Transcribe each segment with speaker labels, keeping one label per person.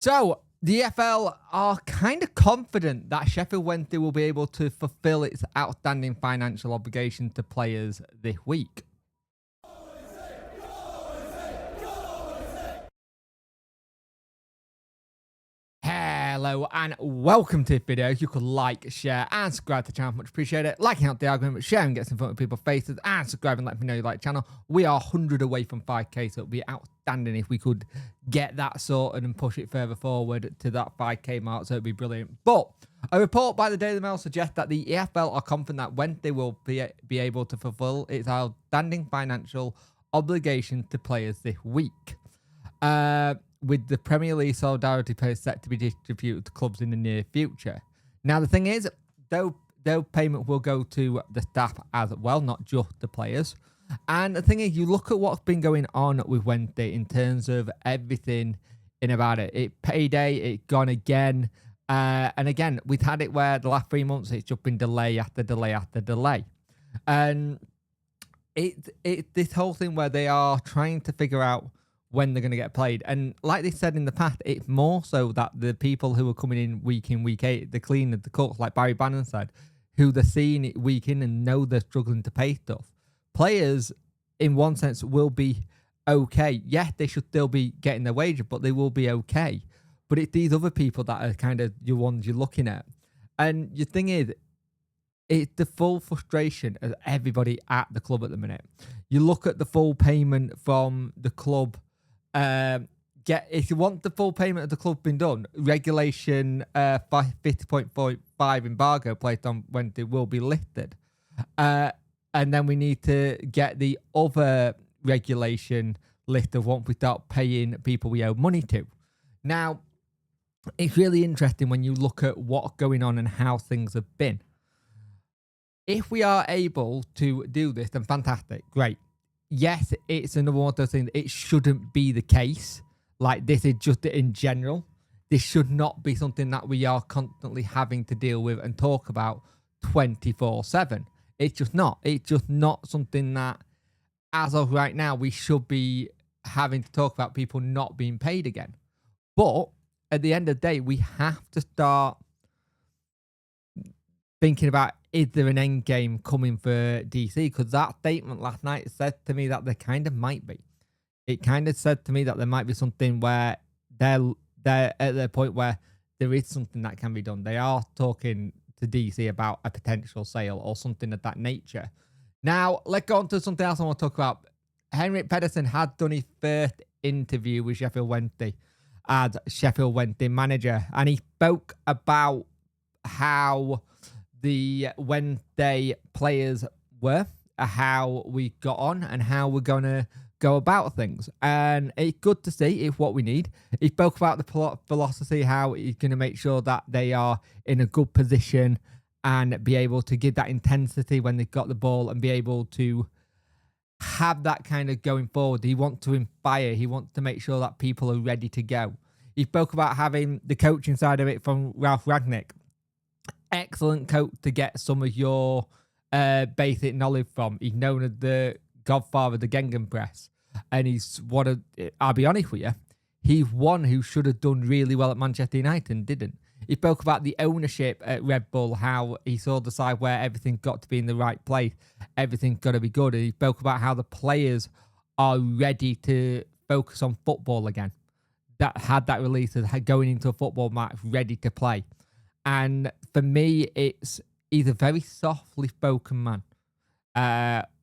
Speaker 1: So, the EFL are kind of confident that Sheffield Wednesday will be able to fulfill its outstanding financial obligation to players this week. Hello and welcome to this video. You could like, share and subscribe to the channel. Much appreciate it. Liking out the argument, but sharing gets in front of people's faces, and subscribing, let me know you like the channel. We are 100 away from 5k, so it would be outstanding if we could get that sorted and push it further forward to that 5k mark, so it would be brilliant. But a report by the Daily Mail suggests that the EFL are confident that Wednesday will be able to fulfill its outstanding financial obligation to players this week. With the Premier League Solidarity Pay set to be distributed to clubs in the near future. Now, the thing is, though payment will go to the staff as well, not just the players. And the thing is, you look at what's been going on with Wednesday in terms of everything in about it. It payday, it gone again. And again, we've had it where the last 3 months, it's just been delay after delay after delay. And it's this whole thing where they are trying to figure out when they're going to get played. And like they said in the past, it's more so that the people who are coming in, week 8, the cleaners, the cooks, like Barry Bannon said, who they're seeing it week in and know they're struggling to pay stuff. Players, in one sense, will be okay. Yeah, they should still be getting their wages, but they will be okay. But it's these other people that are kind of the ones you're looking at. And the thing is, it's the full frustration of everybody at the club at the minute. You look at the full payment from the club. If you want the full payment of the club being done, regulation 50.45 embargo placed on Wednesday will be lifted, and then we need to get the other regulation lifted once we start paying people we owe money to. Now, it's really interesting when you look at what's going on and how things have been. If we are able to do this, then fantastic, great. Yes, it's another one of those things. It shouldn't be the case. Like, this is just in general. This should not be something that we are constantly having to deal with and talk about 24/7. It's just not. It's just not something that, as of right now, we should be having to talk about people not being paid again. But at the end of the day, we have to start thinking about, is there an end game coming for DC? Because that statement last night said to me that there kind of might be. It kind of said to me that there might be something where they're at the point where there is something that can be done. They are talking to DC about a potential sale or something of that nature. Now, let's go on to something else I want to talk about. Henrik Pedersen had done his first interview with Sheffield Wednesday as Sheffield Wednesday manager, and he spoke about how the Wednesday players were, how we got on, and how we're going to go about things. And it's good to see if what we need. He spoke about the philosophy, how he's going to make sure that they are in a good position and be able to give that intensity when they've got the ball and be able to have that kind of going forward. He wants to inspire. He wants to make sure that people are ready to go. He spoke about having the coaching side of it from Ralph Rangnick. Excellent coach to get some of your basic knowledge from. He's known as the godfather of the Gegenpress. And he's I'll be honest with you, he's one who should have done really well at Manchester United and didn't. He spoke about the ownership at Red Bull, how he saw the side where everything's got to be in the right place. Everything's got to be good. And he spoke about how the players are ready to focus on football again. That had that release of going into a football match ready to play. And for me, he's a very softly spoken man,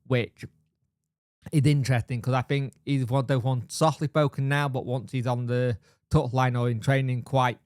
Speaker 1: which is interesting because I think he's one of those ones softly spoken now, but once he's on the touchline or in training, quite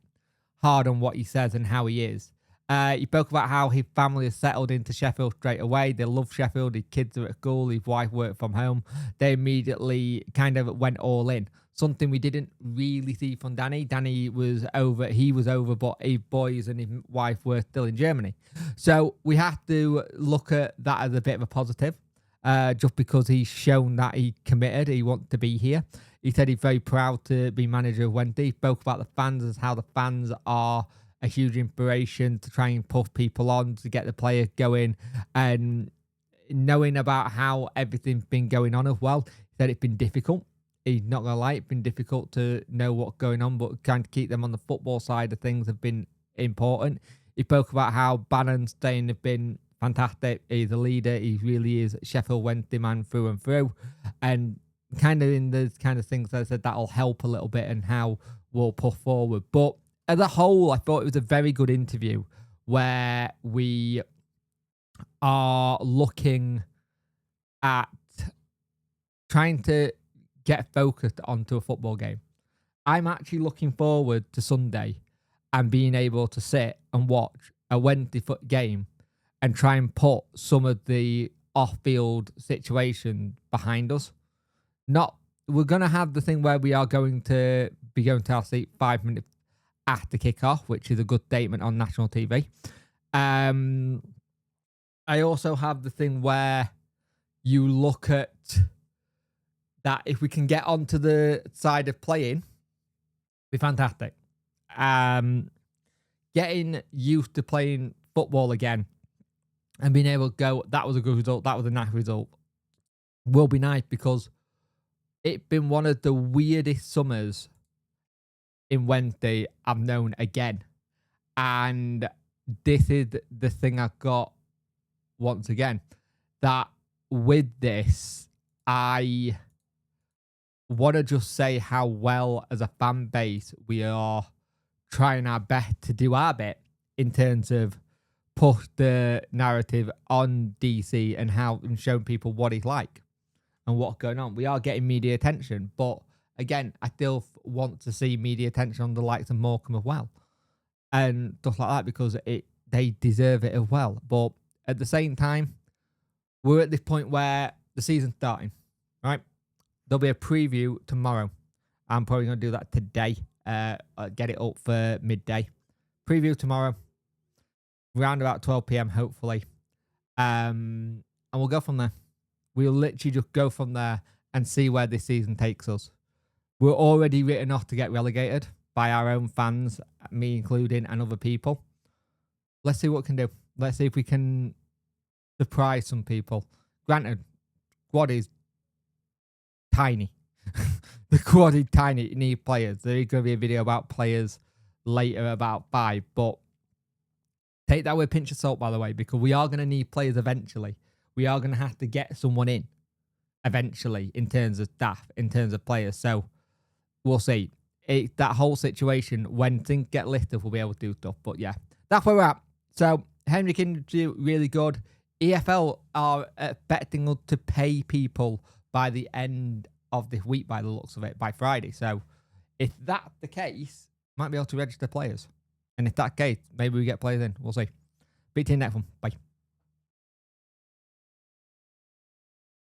Speaker 1: hard on what he says and how he is. He spoke about how his family has settled into Sheffield straight away. They love Sheffield. His kids are at school. His wife worked from home. They immediately kind of went all in. Something we didn't really see from Danny. Danny was over. He was over, but his boys and his wife were still in Germany. So we have to look at that as a bit of a positive, just because he's shown that he committed. He wants to be here. He said he's very proud to be manager of Wednesday. He spoke about the fans, as how the fans are a huge inspiration to try and push people on, to get the players going, and knowing about how everything's been going on as well. He said it's been difficult. he's not going to lie, it's been difficult to know what's going on, but trying to keep them on the football side of things have been important. He spoke about how Bannon staying have been fantastic. He's a leader. He really is Sheffield Wednesday man through and through. And kind of in those kind of things I said, that'll help a little bit and how we'll push forward. But as a whole, I thought it was a very good interview where we are looking at trying to get focused onto a football game. I'm actually looking forward to Sunday and being able to sit and watch a Wednesday foot game and try and put some of the off-field situation behind us. We're going to have the thing where we are going to be going to our seat 5 minutes after kickoff, which is a good statement on national TV. I also have the thing where you look at that if we can get onto the side of playing, be fantastic. Getting used to playing football again and being able to go, that was a good result, that was a nice result, will be nice because it's been one of the weirdest summers in Wednesday I've known again. And this is the thing I've got once again, that with this, I want to just say how well as a fan base we are trying our best to do our bit in terms of push the narrative on DC and show people what it's like and what's going on. We are getting media attention, but again, I still want to see media attention on the likes of Morecambe as well and stuff like that because they deserve it as well. But at the same time, we're at this point where the season's starting, right? There'll be a preview tomorrow. I'm probably going to do that today. Get it up for midday. Preview tomorrow. Around about 12 p.m, hopefully. And we'll go from there. We'll literally just go from there and see where this season takes us. We're already written off to get relegated by our own fans, me including, and other people. Let's see what we can do. Let's see if we can surprise some people. Granted, squad is tiny. The squad is tiny. It needs players. There is going to be a video about players later about 5, but take that with a pinch of salt, by the way, because we are going to need players eventually. We are going to have to get someone in eventually in terms of staff, in terms of players. So we'll see. That whole situation, when things get lifted, we'll be able to do stuff. But yeah, that's where we're at. So Henrik interview, really good. EFL are expecting us to pay people by the end of this week, by the looks of it, by Friday. So if that's the case, might be able to register players. And if that's the case, maybe we get players in. We'll see. Speak to you next one. Bye.